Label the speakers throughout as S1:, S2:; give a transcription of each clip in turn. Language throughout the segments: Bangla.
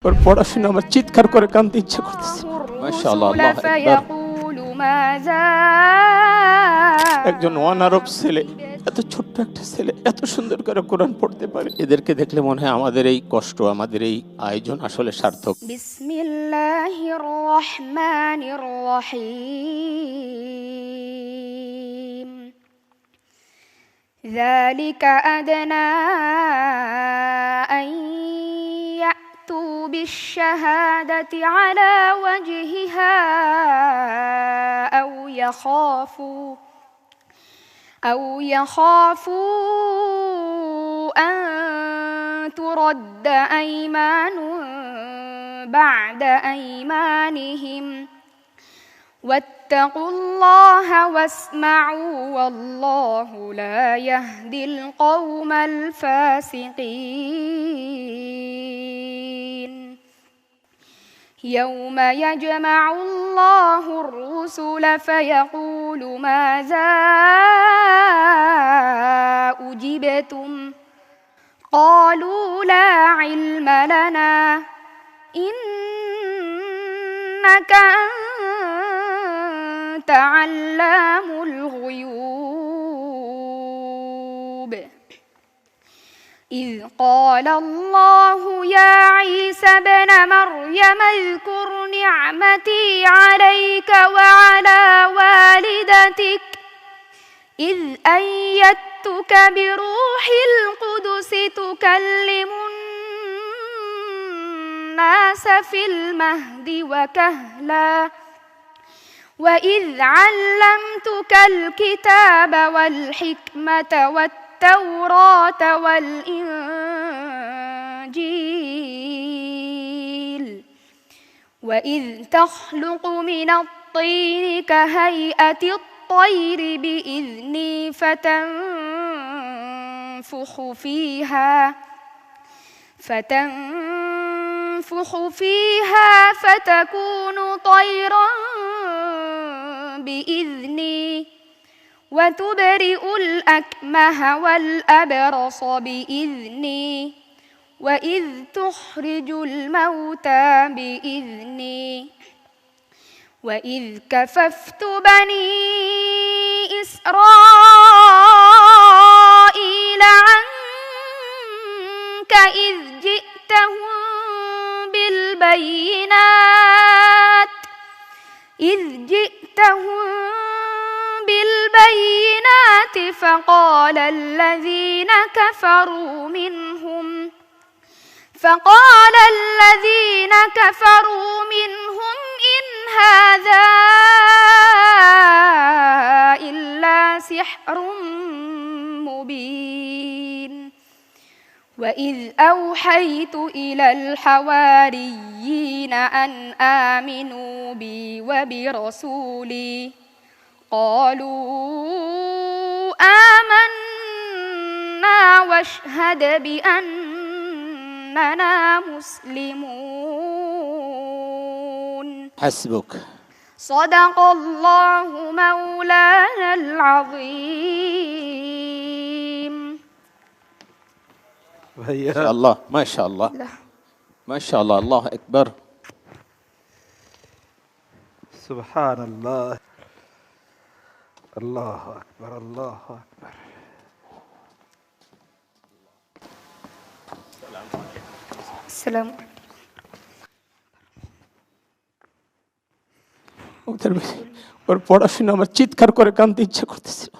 S1: ওর পড়াশোনা আমার চিৎকার করে কাঁদতে ইচ্ছা করতেছে। মাশাআল্লাহ, আল্লাহু আকবার। একজন অনারব ছেলে, এত ছোট্ট একটা ছেলে এত সুন্দর করে কোরআন পড়তে পারে। এদেরকে দেখলে মনে হয় আমাদের এই কষ্ট, আমাদের এই আয়োজন আসলে সার্থক।
S2: বিসমিল্লাহির রহমানির রহিম। যালিকা আদনা আন ইয়াতু বিশ-শাহাদাতি আলা ওয়াজহিহা أو يخافوا أن ترد أيمان بعد أيمانهم واتقوا الله واسمعوا والله لا يهدي القوم الفاسقين يوم يجمع الله الرسل فيقول ماذا أجبتم قالوا لا علم لنا إنك أنت علام الغيوب إذ قال الله يا عيسى ابن مريم اذكر نعمتي عليك وعلى والدتك إذ أيدتك بروح القدس تكلم الناس في المهد وكهلا وإذ علمتك الكتاب والحكمة والتوراة والإنجيل وإذ تخلق من الطين كهيئة الطير بإذني فتنفخ فيها فتكون طيرا بإذني وتبرئ الأكمه والأبرص بإذني وإذ تخرج الموتى بإذني وإذ كففت بني إسرائيل عنك إذ جئتهم بالبينات فقال الذين كفروا منهم إن هذا إلا سحر مبين وإذ أوحيت إلى الحواريين أن آمنوا بي وبرسولي قالوا آمنا واشهد بأننا مسلمون.
S1: حسبك.
S2: صدق الله مولانا العظيم.
S1: ما شاء الله ما شاء الله ما شاء الله. الله أكبر.
S3: سبحان الله. الله أكبر الله أكبر.
S2: السلام
S1: ওর পড়াশোনা আমার চিৎকার করে কাঁদতে ইচ্ছা করতেছিল।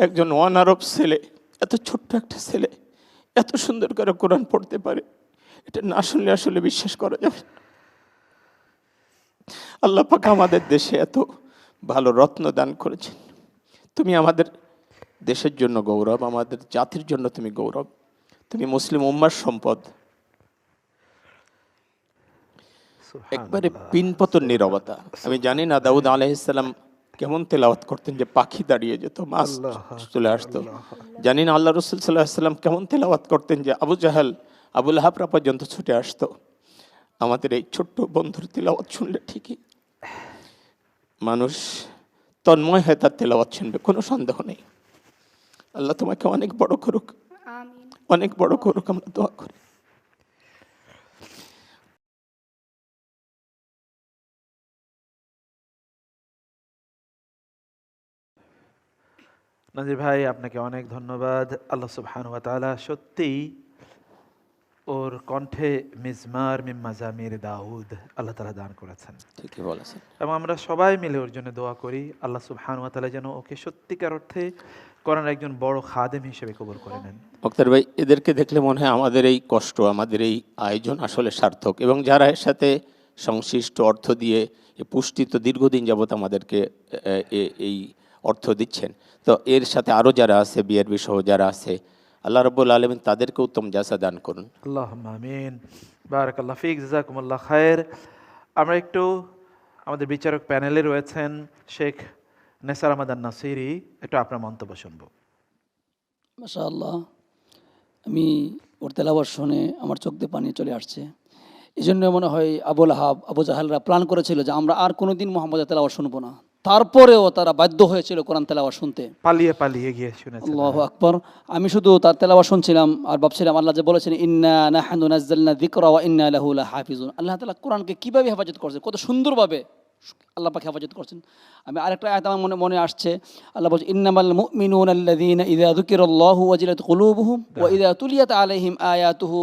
S1: একজন অনারব ছেলে, এত ছোট্ট একটা ছেলে এত সুন্দর করে কোরআন পড়তে পারে, এটা না শুনলে আসলে বিশ্বাস করা যাবে। আল্লাহ পাক আমাদের দেশে এত ভালো রত্ন দান করেছেন। তুমি আমাদের দেশের জন্য গৌরব, আমাদের জাতির জন্য তুমি গৌরব, তুমি মুসলিম উম্মার সম্পদ। একবারে পিনপতন নীরবতা। আমি জানি না দাউদ আলাইহিস সালাম কেমন তেলাওয়াত করতেন যে পাখি দাঁড়িয়ে যেত, মাছ চলে আসতো। জানি না আল্লাহ রাসূল সাল্লাল্লাহু আলাইহি ওয়াসাল্লাম কেমন তেলাওয়াত করতেন যে আবু জাহাল আবু লাহাবরা পর্যন্ত ছুটে আসতো। আমাদের এই ছোট্ট বন্ধুর তেলাওয়াত শুনলে ঠিকই মানুষ তন্ময় হয়ে তার তেলাওয়াত শুনবে, কোনো সন্দেহ নেই। আল্লাহ তোমাকে অনেক বড় করুক, অনেক বড় করুক, আমরা দোয়া করি।
S3: নাজির ভাই, আপনাকে অনেক ধন্যবাদ। আল্লাহ সুবহানাহু ওয়া তাআলা সত্যিই ওর কণ্ঠে মিজমার মিন মাজামির দাউদ আল্লাহ তাআলা দান করেছেন,
S1: ঠিকই বলেছেন।
S3: এবং আমরা সবাই মিলে ওর জন্য দোয়া করি আল্লাহ সুবহানাহু ওয়া তাআলা যেন ওকে সত্যিকার অর্থে কোরআনের একজন বড় খাদেম হিসেবে কবুল করে নেন।
S1: মুক্তার ভাই, এদেরকে দেখলে মনে হয় আমাদের এই কষ্ট, আমাদের এই আয়োজন আসলে সার্থক, এবং যারা এর সাথে সংশ্লিষ্ট অর্থ দিয়ে এই পুষ্টি তো দীর্ঘদিন যাবত আমাদেরকে এই অর্থ দিচ্ছেন, তো এর সাথে আরও যারা আছে, বিআরবি সহ যারা আছে, আল্লাহ রাব্বুল আলামিন তাদেরকে উত্তম জাযা দান করুন।
S3: আল্লাহুম্মা আমিন। বারাকাল্লাহ ফিক, জাযাকুমুল্লাহ খায়ের। আমরা একটু আমাদের বিচারক প্যানেলে রয়েছেন শেখ নেসার আহমদ আন-নাসিরি, একটু আপনার মন্তব্য শুনবো।
S4: মাশাআল্লাহ, আমি ওর তেলাওয়াত শুনে আমার চোখ দিয়ে পানি চলে আসছে। এই জন্য মনে হয় আবুল আহাব, আবু জাহালরা প্ল্যান করেছিল যে আমরা আর কোনোদিন মুহাম্মদের তেলাওয়াত শুনবো না, তারপরেও তারা বাধ্য হয়েছিল কোরআন তেলাওয়াত শুনতে।
S3: পালিয়ে পালিয়ে গিয়ে শুনেছেন।
S4: আল্লাহু আকবার। আমি শুধু তার তেলাওয়াত শুনছিলাম আর ভাবছিলাম আল্লাহ যে বলেছেন ইন্না নাহনু নাযালনা যিকরা ওয়া ইন্না লাহু লাহাফিজুন। আল্লাহ তাআলা কোরআনকে কিভাবে হেফাজত করছেন, কত সুন্দরভাবে আল্লাহ পাক হেফাজত করছেন। আমি আরেকটা আয়াত আমার মনে আসছে, আল্লাহ বলছেন ইন্নামাল মুমিনুনা আল্লাযীনা ইযা যুকিরাল্লাহু ওয়াজিলাত কুলুবুহুম ওয়া ইযা তুলিয়াত আলাইহিম আয়াতুহু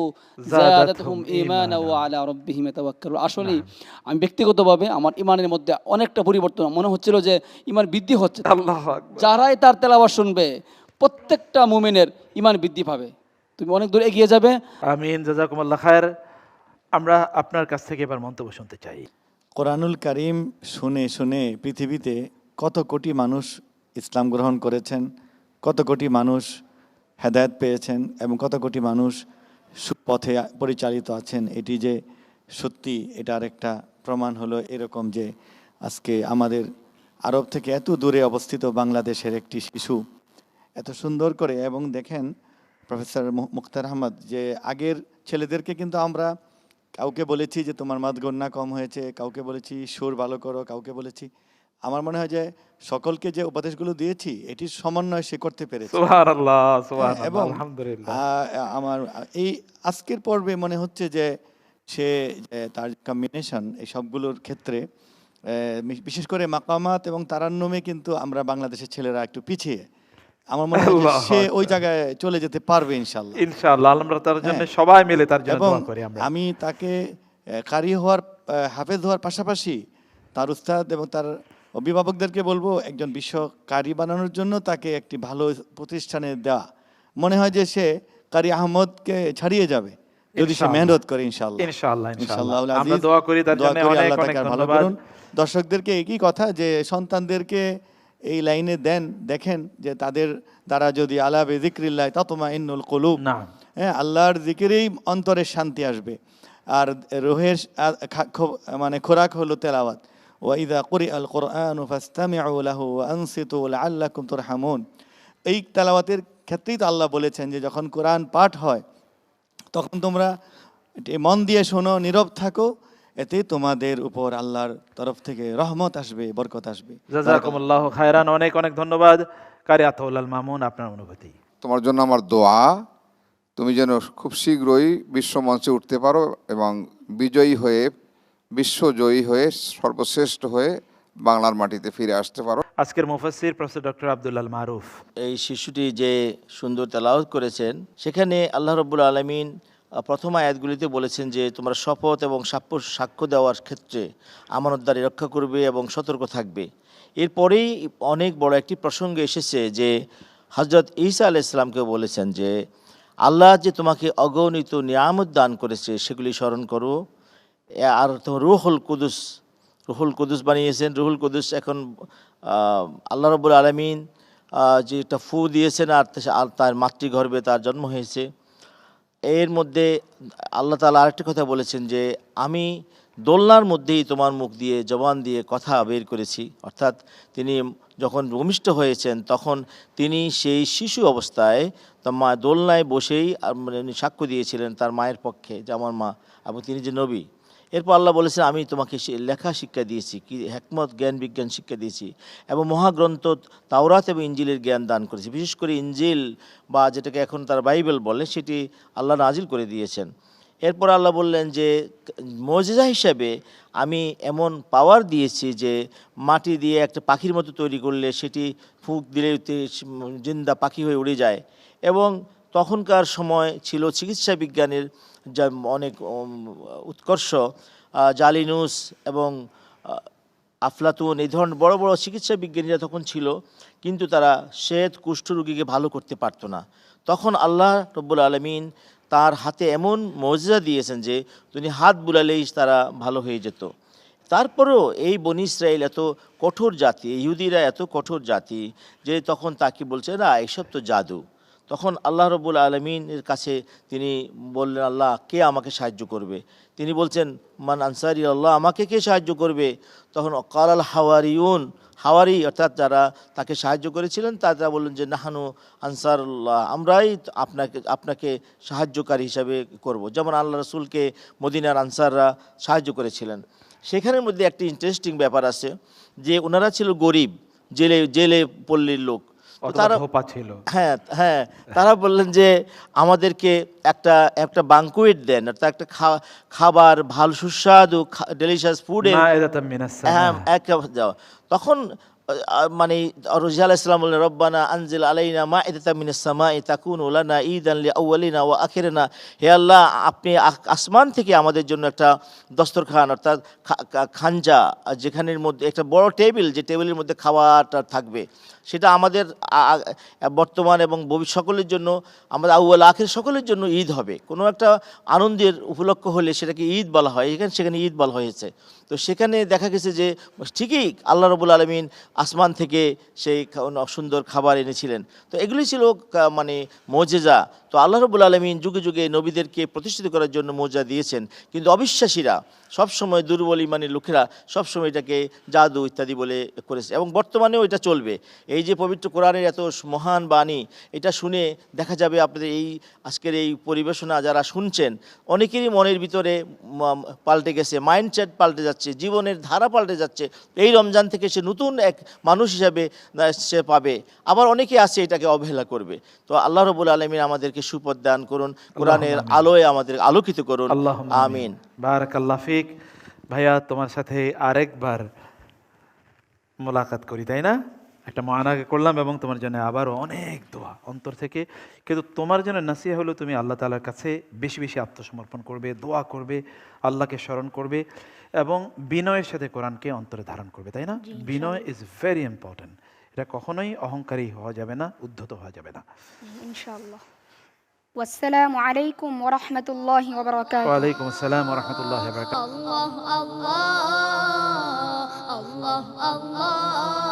S4: যাদাতুহুম ঈমানান ওয়া আলা রাব্বিহিম ইয়াতাওয়াক্কালুন। আসলে আমি ব্যক্তিগতভাবে আমার ঈমানের মধ্যে অনেকটা পরিবর্তন মনে হচ্ছিল, যে ঈমান বৃদ্ধি হচ্ছে।
S3: আল্লাহু আকবার।
S4: যারাই তার তেলাওয়াত শুনবে প্রত্যেকটা মুমিনের ঈমান বৃদ্ধি পাবে, তুমি অনেক দূর এগিয়ে যাবে।
S3: আমিন, জাযাকুমুল্লাহ খায়ের। আমরা আপনার কাছ থেকে এবার মন্তব্য শুনতে চাই।
S5: কোরআনুল কারীম শুনে শুনে পৃথিবীতে কত কোটি মানুষ ইসলাম গ্রহণ করেছেন, কত কোটি মানুষ হেদায়েত পেয়েছেন, এবং কত কোটি মানুষ সুপথে পরিচালিত আছেন। এটি যে সত্যি, এটার একটা প্রমাণ হলো এরকম যে আজকে আমাদের আরব থেকে এত দূরে অবস্থিত বাংলাদেশের একটি শিশু এত সুন্দর করে, এবং দেখেন প্রফেসর মুখতার আহমদ, যে আগের ছেলেদেরকে কিন্তু আমরা কাউকে বলেছি যে তোমার মাদগন্না কম হয়েছে, কাউকে বলেছি সুর ভালো করো, কাউকে বলেছি, আমার মনে হয় যে সকলকে যে উপদেশগুলো দিয়েছি এটির সমন্বয় সে করতে পেরেছে।
S3: সুবহানাল্লাহ, সুবহানাল্লাহ,
S5: এবং
S3: আলহামদুলিল্লাহ।
S5: আমার এই আজকের পর্বে মনে হচ্ছে যে সে তার কম্বিনেশন এই সবগুলোর ক্ষেত্রে, বিশেষ করে মাকামাত এবং তারান্নুমে কিন্তু আমরা বাংলাদেশের ছেলেরা একটু পিছিয়ে, আমার মনে হয় যে সে ওই জায়গায় চলে যেতে পারবে ইনশাআল্লাহ।
S3: ইনশাআল্লাহ আমরা তার জন্য সবাই মিলে তার জন্য
S5: এবং
S3: দোয়া করি। আমরা
S5: আমি তাকে কারি হওয়ার, হাফেজ হওয়ার পাশাপাশি তার উস্তাদ এবং তার অভিভাবকদেরকে বলবো একজন বিশ্ব কারি বানানোর জন্য তাকে একটি ভালো প্রতিষ্ঠানে দেওয়া। মনে হয় যে সে কারি আহমদকে ছাড়িয়ে যাবে যদি সে মেহনত করে ইনশাআল্লাহ।
S3: ইনশাআল্লাহ,
S5: ইনশাআল্লাহ
S3: আমরা দোয়া করি তার জন্য। অনেক
S5: আল্লাহ
S3: অনেক
S5: তাকে ভালো
S3: ধন্যবাদ।
S5: করুন। দর্শকদেরকে একই কথা, যে সন্তানদেরকে এই লাইনে দেন, দেখেন যে তাদের দ্বারা যদি আলা বিযিকরিল্লাহ তাতমাইন্নুল কুলুব,
S3: না,
S5: হ্যাঁ, আল্লাহর জিকিরেই অন্তরে শান্তি আসবে। আর রুহের মানে খোরাক হলো তেলাওয়াত। ওয়া ইযা কুরিআল কুরআনু ফাসতামিউ লাহু ওয়া আনসিতু লাআল্লাকুম তুরহামুন। এই তেলাওয়াতের ক্ষেত্রেই তো আল্লাহ বলেছেন যে যখন কোরআন পাঠ হয় তখন তোমরা মন দিয়ে শোনো, নীরব থাকো, এতে তোমাদের উপর আল্লাহর তরফ থেকে রহমত আসবে, বরকত আসবে।
S3: জাযাকুমুল্লাহ খায়রান। অনেক অনেক ধন্যবাদ। কারি আতাউল্লাহ মামুন, আপনার অনুভূতি।
S6: তোমার জন্য আমার দোয়া, তুমি যেন খুব শীঘ্রই বিশ্বমঞ্চে উঠতে পারো এবং বিজয়ী হয়ে, বিশ্বজয়ী হয়ে, সর্বশ্রেষ্ঠ হয়ে বাংলার মাটিতে ফিরে আসতে পারো।
S3: আজকের মুফাসসির প্রফেসর ডক্টর আব্দুল আল মারুফ।
S7: এই শিশুটি যে সুন্দর তেলাওয়াত করেছেন, সেখানে আল্লাহ রাব্বুল আলামিন প্রথম আয়াতগুলিতে বলেছেন যে তোমরা শপথ এবং সাক্ষ্য দেওয়ার ক্ষেত্রে আমানতদারি রক্ষা করবে এবং সতর্ক থাকবে। এরপরেই অনেক বড় একটি প্রসঙ্গ এসেছে যে হযরত ঈসা আলাইহিস সালামকে বলেছেন যে আল্লাহ যে তোমাকে অগণিত নিয়ামত দান করেছে সেগুলি স্মরণ করো। আর তোমার রুহুল কুদুস বানিয়েছেন। রুহুল কুদুস এখন আল্লাহ রাব্বুল আলামিন যে একটা ফু দিয়েছেন আর তার মাতৃগর্ভে তার জন্ম হয়েছে। এর মধ্যে আল্লাহ তাআলা আরেকটি কথা বলেছেন যে আমি দোলনার মধ্যেই তোমার মুখ দিয়ে, জবান দিয়ে কথা বের করেছি। অর্থাৎ তিনি যখন ভূমিষ্ঠ হয়েছেন তখন তিনি সেই শিশু অবস্থায় তার মা দোলনায় বসেই সাক্ষ্য দিয়েছিলেন তার মায়ের পক্ষে যে আমার মা, এবং তিনি যে নবী। এরপর আল্লাহ বলেছেন আমি তোমাকে লেখা শিক্ষা দিয়েছি, কি হিকমত, জ্ঞান বিজ্ঞান শিক্ষা দিয়েছি, এবং মহাগ্রন্থ তাওরাত এবং ইঞ্জিলের জ্ঞান দান করেছি। বিশেষ করে ইঞ্জিল বা যেটাকে এখন তার বাইবেল বলে সেটি আল্লাহ নাজিল করে দিয়েছেন। এরপর আল্লাহ বললেন যে মুজিজা হিসাবে আমি এমন পাওয়ার দিয়েছি যে মাটি দিয়ে একটা পাখির মতো তৈরি করলে সেটি ফুঁক দিলে জিন্দা পাখি হয়ে উড়ে যায়। এবং তখনকার সময় ছিল চিকিৎসা বিজ্ঞানের যা অনেক উৎকর্ষ, জালিনুস এবং আফলাতুন এই ধরনের বড় বড় চিকিৎসা বিজ্ঞানীরা তখন ছিল, কিন্তু তারা শ্বেত কুষ্ঠ রোগীকে ভালো করতে পারতো না। তখন আল্লাহ রব্বুল আলামিন তার হাতে এমন মুজিজা দিয়েছেন যে তিনি হাত বুলালেই তারা ভালো হয়ে যেত। তারপরেও এই বনি ইসরাইল এত কঠোর জাতি, ইহুদিরা এত কঠোর জাতি যে তখন তাকে বলছে না এসব তো জাদু। তখন আল্লাহ রব্বুল আলমিনের কাছে তিনি বললেন, আল্লাহ কে আমাকে সাহায্য করবে? তিনি বলছেন মান আনসারি আল্লাহ, আমাকে কে সাহায্য করবে? তখন কালাল হাওয়ারিউন, হাওয়ারি অর্থাৎ যারা তাকে সাহায্য করেছিলেন তারা বললেন যে নাহানু আনসারুল্লাহ, আমরাই আপনাকে সাহায্যকারী হিসাবে করব। যেমন আল্লাহ রসুলকে মদিনার আনসাররা সাহায্য করেছিলেন। সেখানের মধ্যে একটি ইন্টারেস্টিং ব্যাপার আছে যে ওনারা ছিল গরিব, জেলে পল্লীর লোক। তারা
S3: ছিল,
S7: হ্যাঁ হ্যাঁ, তারা বললেন যে আমাদেরকে একটা বাঙ্কুয়েট দেন, অর্থাৎ একটা খাবার ভালো সুস্বাদু ডেলিশিয়াস ফুড তখন মানে রাসূল আলাইহিস সালাম বললেন রব্বানা আনজিল আলাইনা মাইদাতাম মিনাস সামাই তাকুনু লানা ঈদান লিআউয়ালিনা ওয়া আখিরিনা, হে আল্লাহ আপনি আসমান থেকে আমাদের জন্য একটা দস্তরখান অর্থাৎ খাঞ্জা, যেখানের মধ্যে একটা বড় টেবিল, যে টেবিলের মধ্যে খাওয়াটা থাকবে, সেটা আমাদের বর্তমান এবং ভবিষ্যৎ সকলের জন্য, আমাদের আউয়াল আখির সকলের জন্য ঈদ হবে। কোনো একটা আনন্দের উপলক্ষ হলে সেটাকে ঈদ বলা হয়, সেখানে ঈদ বলা হয়েছে। তো সেখানে দেখা গেছে যে ঠিকই আল্লাহ রাব্বুল আলামিন আসমান থেকে সেই সুন্দর খাবার এনেছিলেন। তো এগুলি ছিল মানে মুজিজা। তো আল্লাহ রাব্বুল আলামিন যুগে যুগে নবীদেরকে প্রতিষ্ঠিত করার জন্য মুজিজা দিয়েছেন, কিন্তু অবিশ্বাসীরা সবসময়, দুর্বল ইমানের লোকেরা সবসময় এটাকে জাদু ইত্যাদি বলে করেছে, এবং বর্তমানেও এটা চলবে। এই যে পবিত্র কোরআনের এত মহান বাণী, এটা শুনে দেখা যাবে আপনাদের এই আজকের এই পরিবেশনা যারা শুনছেন অনেকেরই মনের ভিতরে পাল্টে গেছে, মাইন্ডসেট পাল্টে যাচ্ছে, জীবনের ধারা পাল্টে যাচ্ছে। এই রমজান থেকে সে নতুন এক মানুষ হিসাবে সে পাবে। আবার অনেকে আছে এটাকে অবহেলা করবে। তো আল্লাহ রাব্বুল আলামিন আমাদেরকে সুপথ দান করুন, কোরআনের আলোয় আমাদের আলোকিত করুন, আমিন।
S3: বারাকাল্লাহ ফিক। ভাইয়া তোমার সাথে আরেকবার মোলাকাত করি, তাই না? একটা মানাকে করলাম এবং তোমার জন্য আবারও অনেক দোয়া অন্তর থেকে। কিন্তু তোমার জন্য নাসিহা হলো তুমি আল্লাহ তাআলার কাছে বেশি বেশি আত্মসমর্পণ করবে, দোয়া করবে, আল্লাহকে স্মরণ করবে এবং বিনয়ের সাথে কোরআনকে অন্তরে ধারণ করবে, তাই না? বিনয় ইজ ভেরি ইম্পর্টেন্ট। এটা কখনোই অহংকারী হওয়া যাবে না, উদ্ধত হওয়া যাবে না।
S2: ইনশাআল্লাহ। ওয়াসসালামু আলাইকুম ওয়া রাহমাতুল্লাহি ওয়া বারাকাতুহু।
S3: ওয়া আলাইকুম আসসালাম ওয়া রাহমাতুল্লাহি ওয়া বারাকাতুহু।
S8: আল্লাহ আল্লাহ আল্লাহ আল্লাহ